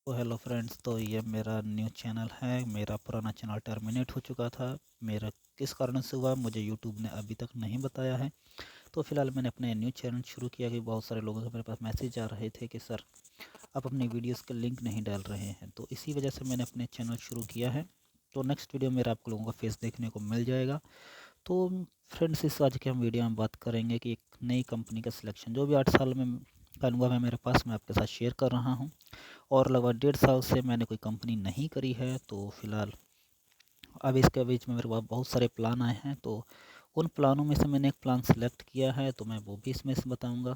तो hello friends, तो ये मेरा न्यू चैनल है। मेरा पुराना चैनल टर्मिनेट हो चुका था। मेरा किस कारण से हुआ मुझे यूट्यूब ने अभी तक नहीं बताया है। तो फिलहाल मैंने अपने न्यू चैनल शुरू किया कि बहुत सारे लोगों के मेरे पास मैसेज आ रहे थे कि सर आप अपनी वीडियोस के लिंक नहीं डाल रहे हैं, तो इसी वजह से मैंने अपने चैनल शुरू किया है। तो नेक्स्ट वीडियो मेरा आप लोगों का फेस देखने को मिल जाएगा। तो फ्रेंड्स, इस आज के हम वीडियो में बात करेंगे कि एक नई कंपनी का सिलेक्शन, जो भी 8 साल में का अनुभव है मेरे पास, मैं आपके साथ शेयर कर रहा हूँ। और लगभग 1.5 साल से मैंने कोई कंपनी नहीं करी है। तो फिलहाल अब इसके बीच में मेरे पास बहुत सारे प्लान आए हैं। तो उन प्लानों में से मैंने एक प्लान सेलेक्ट किया है, तो मैं वो भी इसमें से बताऊंगा।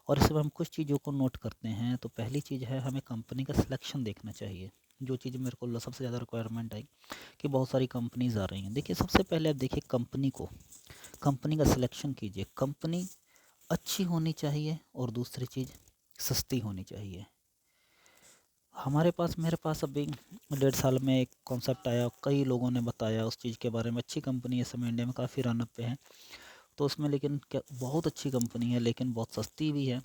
और इसमें हम कुछ चीज़ों को नोट करते हैं। तो पहली चीज़ है, हमें कंपनी का सिलेक्शन देखना चाहिए। जो चीज़ मेरे को सबसे ज़्यादा रिक्वायरमेंट आई कि बहुत सारी कंपनीज आ रही हैं। देखिए, सबसे पहले आप देखिए कंपनी का सिलेक्शन कीजिए। कंपनी अच्छी होनी चाहिए और दूसरी चीज़ सस्ती होनी चाहिए। मेरे पास अभी 1.5 साल में एक कॉन्सेप्ट आया, कई लोगों ने बताया उस चीज़ के बारे में। अच्छी कंपनी है, इस समय इंडिया में काफ़ी रनअप पे है। तो उसमें लेकिन क्या, बहुत अच्छी कंपनी है लेकिन बहुत सस्ती भी है।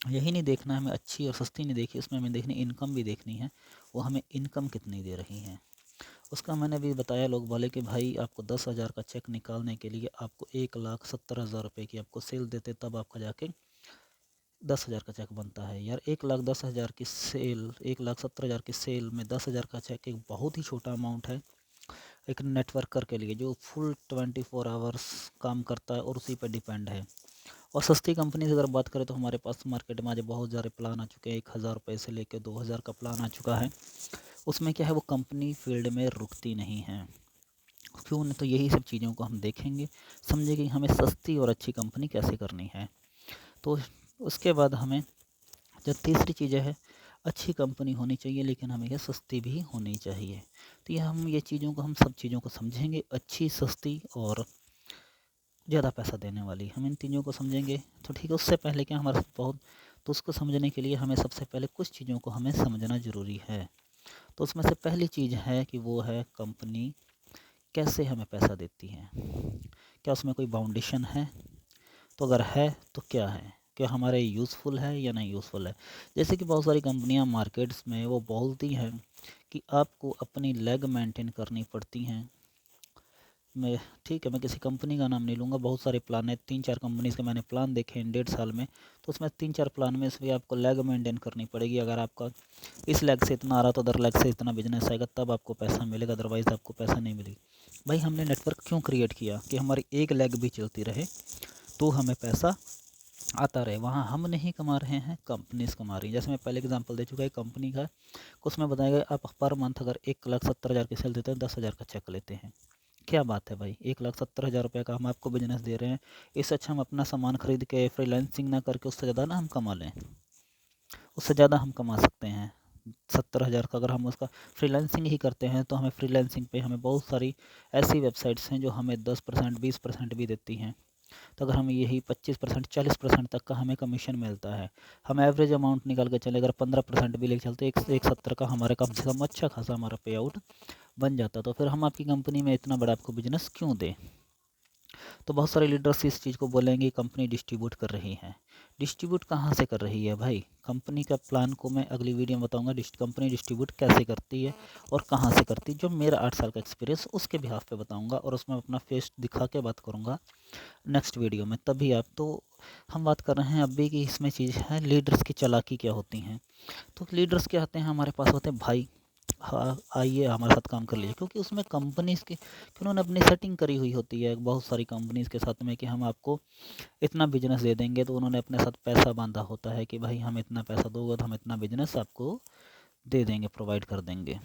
यही नहीं देखना हमें, अच्छी और सस्ती नहीं देखी, उसमें हमें देखनी इनकम भी देखनी है। वो हमें इनकम कितनी दे रही है उसका मैंने भी बताया। लोग बोले कि भाई आपको 10,000 का चेक निकालने के लिए आपको 1,70,000 रुपये की आपको सेल देते, तब आपका जाके 10,000 का चेक बनता है। यार 1,10,000 की सेल, 1,70,000 की सेल में 10,000 का चेक एक बहुत ही छोटा अमाउंट है एक नेटवर्कर के लिए, जो फुल 24 आवर्स काम करता है और उसी पर डिपेंड है। और सस्ती कंपनी से अगर बात करें तो हमारे पास मार्केट में आज बहुत सारे प्लान आ चुके हैं। 1,000 रुपये से लेकर 2,000 का प्लान आ चुका है। उसमें क्या है, वो कंपनी फील्ड में रुकती नहीं है। क्यों नहीं? तो यही सब चीज़ों को हम देखेंगे, समझेंगे कि हमें सस्ती और अच्छी कंपनी कैसे करनी है। तो उसके बाद हमें जो तीसरी चीज़ है, अच्छी कंपनी होनी चाहिए लेकिन हमें यह सस्ती भी होनी चाहिए। तो हम सब चीज़ों को समझेंगे, अच्छी, सस्ती और ज़्यादा पैसा देने वाली, हम इन तीनों को समझेंगे। तो ठीक है, उससे पहले क्या हमारे साथ बहुत, तो उसको समझने के लिए हमें सबसे पहले कुछ चीज़ों को हमें समझना ज़रूरी है। तो उसमें से पहली चीज़ है कि वो है कंपनी कैसे हमें पैसा देती है। क्या उसमें कोई बाउंडेशन है? तो अगर है तो क्या है, क्या हमारे यूज़फुल है या नहीं यूज़फुल है। जैसे कि बहुत सारी कंपनियां मार्केट्स में वो बोलती हैं कि आपको अपनी लेग मेंटेन करनी पड़ती हैं। मैं ठीक है, मैं किसी कंपनी का नाम नहीं लूँगा। बहुत सारे प्लान है, 3-4 कंपनीज़ के मैंने प्लान देखे हैं 1.5 साल में। तो उसमें 3-4 प्लान में से आपको लेग मेंटेन करनी पड़ेगी। अगर आपका इस लेग से इतना आ रहा तो अदर लेग से इतना बिजनेस आएगा, तब आपको पैसा मिलेगा, अदरवाइज़ आपको पैसा नहीं मिलेगा। भाई, हमने नेटवर्क क्यों क्रिएट किया कि हमारी एक लेग भी चलती रहे तो हमें पैसा आता रहे। वहाँ हम नहीं कमा रहे हैं, कंपनीज कमा रही है। जैसे मैं पहले एग्जांपल दे चुका है कंपनी का, उसमें बताया गया आप पर मंथ अगर 1,70,000 की सेल देते हैं, 10,000 का चेक लेते हैं। क्या बात है भाई, 1,70,000 रुपये का हम आपको बिजनेस दे रहे हैं। इससे अच्छा हम अपना सामान खरीद के फ्रीलांसिंग ना करके उससे ज़्यादा ना हम कमा लें, उससे ज़्यादा हम कमा सकते हैं। 70,000 का अगर हम उसका फ्रीलांसिंग ही करते हैं तो हमें फ्रीलांसिंग पे हमें बहुत सारी ऐसी वेबसाइट्स हैं जो हमें 10% 20% भी देती हैं। तो अगर हमें यही 25% 40% तक का हमें कमीशन मिलता है, हम एवरेज अमाउंट निकाल के चले, अगर 15% भी लेके चलते, 170 का हमारे कम से कम अच्छा खासा हमारा पे आउट बन जाता। तो फिर हम आपकी कंपनी में इतना बड़ा आपको बिजनेस क्यों दें। तो बहुत सारे लीडर्स इस चीज़ को बोलेंगे कंपनी डिस्ट्रीब्यूट कर रही है। डिस्ट्रीब्यूट कहाँ से कर रही है भाई? कंपनी का प्लान को मैं अगली वीडियो में बताऊंगा, कंपनी डिस्ट्रीब्यूट कैसे करती है और कहाँ से करती है। जो मेरा 8 साल का एक्सपीरियंस उसके बिहाफ पे बताऊंगा और उसमें अपना फेस दिखा के बात करूंगा नेक्स्ट वीडियो में। तभी आप तो हम बात कर रहे हैं अभी कि इसमें चीज़ है लीडर्स की चालाकी क्या होती हैं। तो लीडर्स क्या आते हैं हमारे पास, होते हैं भाई, हाँ आइए हमारे साथ काम कर लीजिए, क्योंकि उसमें कंपनीज की उन्होंने अपनी सेटिंग करी हुई होती है बहुत सारी कंपनीज के साथ में कि हम आपको इतना बिजनेस दे देंगे। तो उन्होंने अपने साथ पैसा बांधा होता है कि भाई हम इतना पैसा दोगे तो हम इतना बिजनेस आपको दे देंगे, प्रोवाइड कर देंगे।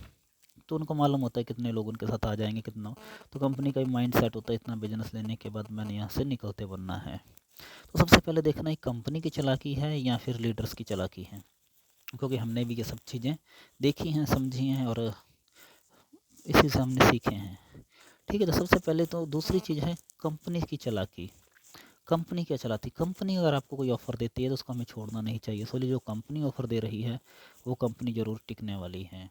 तो उनको मालूम होता है कितने लोग उनके साथ आ जाएंगे, कितना। तो कंपनी का माइंड सेट होता है इतना बिजनेस लेने के बाद मैंने यहाँ से निकलते बनना है। तो सबसे पहले देखना है कंपनी की चालाकी है या फिर लीडर्स की चालाकी है, क्योंकि हमने भी ये सब चीज़ें देखी हैं, समझी हैं और इसी से हमने सीखे हैं। ठीक है, तो सबसे पहले तो दूसरी चीज़ है कंपनी की चालाकी। कंपनी क्या चलाती, कंपनी अगर आपको कोई ऑफ़र देती है तो उसको हमें छोड़ना नहीं चाहिए। इसलिए जो कंपनी ऑफ़र दे रही है वो कंपनी ज़रूर टिकने वाली है।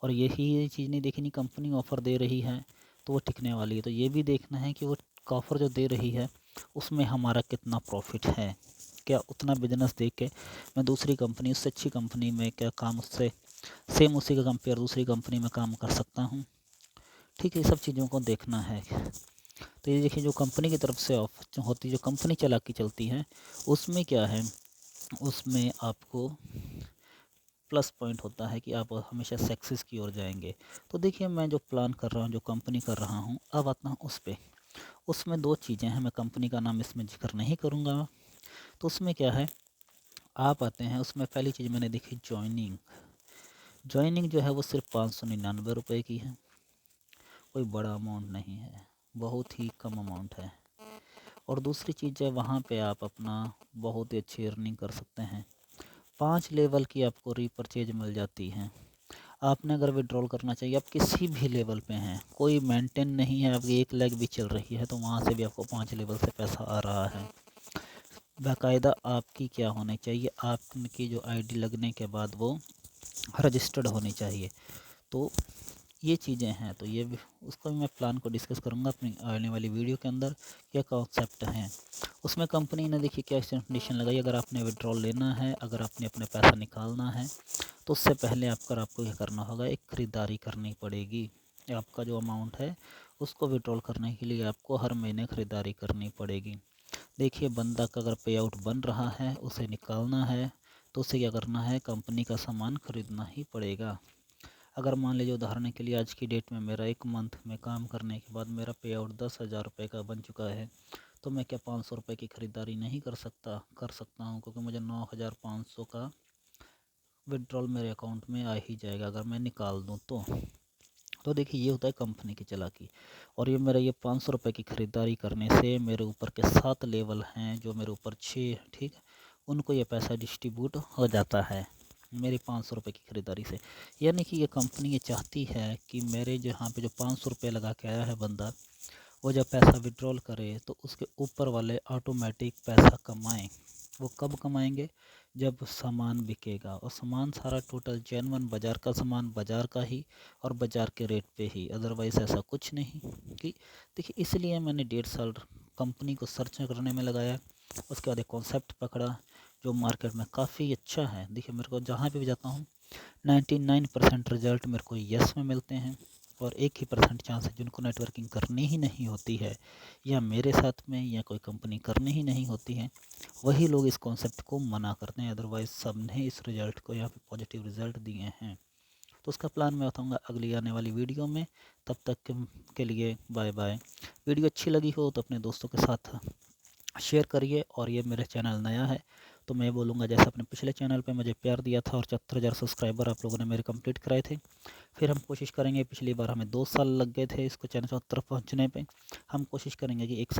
और यही चीज़ नहीं देखनी, कंपनी ऑफ़र दे रही है तो वो टिकने वाली है। तो ये भी देखना है कि वो ऑफ़र जो दे रही है उसमें हमारा कितना प्रॉफिट है। क्या उतना बिजनेस देख के मैं दूसरी कंपनी, उससे अच्छी कंपनी में क्या काम उससे सेम उसी का कंपेयर दूसरी कंपनी में काम कर सकता हूँ। ठीक है, ये सब चीज़ों को देखना है। तो ये देखिए, जो कंपनी की तरफ से ऑफ होती, जो कंपनी चला के चलती है, उसमें क्या है, उसमें आपको प्लस पॉइंट होता है कि आप हमेशा सक्सेस की ओर जाएंगे। तो देखिए, मैं जो प्लान कर रहा हूँ, जो कंपनी कर रहा हूँ, अब आता हूँ उस पे। उसमें दो चीज़ें हैं, मैं कंपनी का नाम इसमें जिक्र नहीं करूँगा। तो उसमें क्या है, आप आते हैं उसमें, पहली चीज़ मैंने देखी जॉइनिंग। जॉइनिंग जो है वो सिर्फ 599 रुपये की है, कोई बड़ा अमाउंट नहीं है, बहुत ही कम अमाउंट है। और दूसरी चीज़ है, वहाँ पे आप अपना बहुत ही अच्छी अर्निंग कर सकते हैं। 5 लेवल की आपको रीपरचेज मिल जाती है। आपने अगर विड्रॉल करना चाहिए, आप किसी भी लेवल पे हैं, कोई मेंटेन नहीं है, आपकी 1 लाख भी चल रही है, तो वहाँ से भी आपको 5 लेवल से पैसा आ रहा है। बाकायदा आपकी क्या होनी चाहिए, आपकी जो आईडी लगने के बाद वो रजिस्टर्ड होनी चाहिए। तो ये चीज़ें हैं, तो ये भी उसका भी मैं प्लान को डिस्कस करूँगा अपनी आने वाली वीडियो के अंदर, क्या कॉन्सेप्ट हैं। उसमें कंपनी ने देखिए क्या कंडीशन लगाई, अगर आपने विड्रॉल लेना है, अगर आपने अपने पैसा निकालना है, तो उससे पहले आपको क्या करना होगा, एक ख़रीदारी करनी पड़ेगी। आपका जो अमाउंट है उसको विड्रॉल करने के लिए आपको हर महीने ख़रीदारी करनी पड़ेगी। देखिए, बंदा का अगर पे आउट बन रहा है, उसे निकालना है, तो उसे क्या करना है, कंपनी का सामान ख़रीदना ही पड़ेगा। अगर मान लीजिए उदाहरण के लिए आज की डेट में मेरा 1 मंथ में काम करने के बाद मेरा पे आउट 10,000 रुपये का बन चुका है, तो मैं क्या 500 रुपये की ख़रीदारी नहीं कर सकता हूँ, क्योंकि मुझे 9,500 का विड्रॉल मेरे अकाउंट में आ ही जाएगा अगर मैं निकाल दूँ तो देखिए, ये होता है कंपनी की चालाकी। और ये मेरा ये 500 रुपये की ख़रीदारी करने से मेरे ऊपर के 7 लेवल हैं, जो मेरे ऊपर 6, ठीक है, उनको ये पैसा डिस्ट्रीब्यूट हो जाता है मेरे 500 रुपये की ख़रीदारी से। यानी कि ये कंपनी ये चाहती है कि मेरे जहाँ पे जो 500 रुपये लगा के आया है बंदा, वो जब पैसा विड्रॉल करे तो उसके ऊपर वाले ऑटोमेटिक पैसा कमाएं। वो कब कमाएंगे, जब सामान बिकेगा, और सामान सारा टोटल जेन्युइन बाज़ार का सामान, बाज़ार का ही, और बाज़ार के रेट पे ही, अदरवाइज़ ऐसा कुछ नहीं। कि देखिए, इसलिए मैंने 1.5 साल कंपनी को सर्च करने में लगाया। उसके बाद एक कॉन्सेप्ट पकड़ा जो मार्केट में काफ़ी अच्छा है। देखिए, मेरे को जहाँ पे भी जाता हूँ 99% रिज़ल्ट मेरे को यस में मिलते हैं, और 1% चांस है जिनको नेटवर्किंग करनी ही नहीं होती है, या मेरे साथ में या कोई कंपनी करनी ही नहीं होती है, वही लोग इस कॉन्सेप्ट को मना करते हैं। अदरवाइज़ सब ने इस रिज़ल्ट को यहाँ पे पॉजिटिव रिज़ल्ट दिए हैं। तो उसका प्लान मैं बताऊँगा अगली आने वाली वीडियो में। तब तक के लिए बाय बाय। वीडियो अच्छी लगी हो तो अपने दोस्तों के साथ शेयर करिए। और ये मेरा चैनल नया है, तो मैं बोलूँगा जैसे अपने पिछले चैनल पे मुझे प्यार दिया था और 74,000 सब्सक्राइबर आप लोगों ने मेरे कंप्लीट कराए थे, फिर हम कोशिश करेंगे, पिछली बार हमें 2 साल लग गए थे इसको चैनल 74 पहुँचने पे, हम कोशिश करेंगे कि 1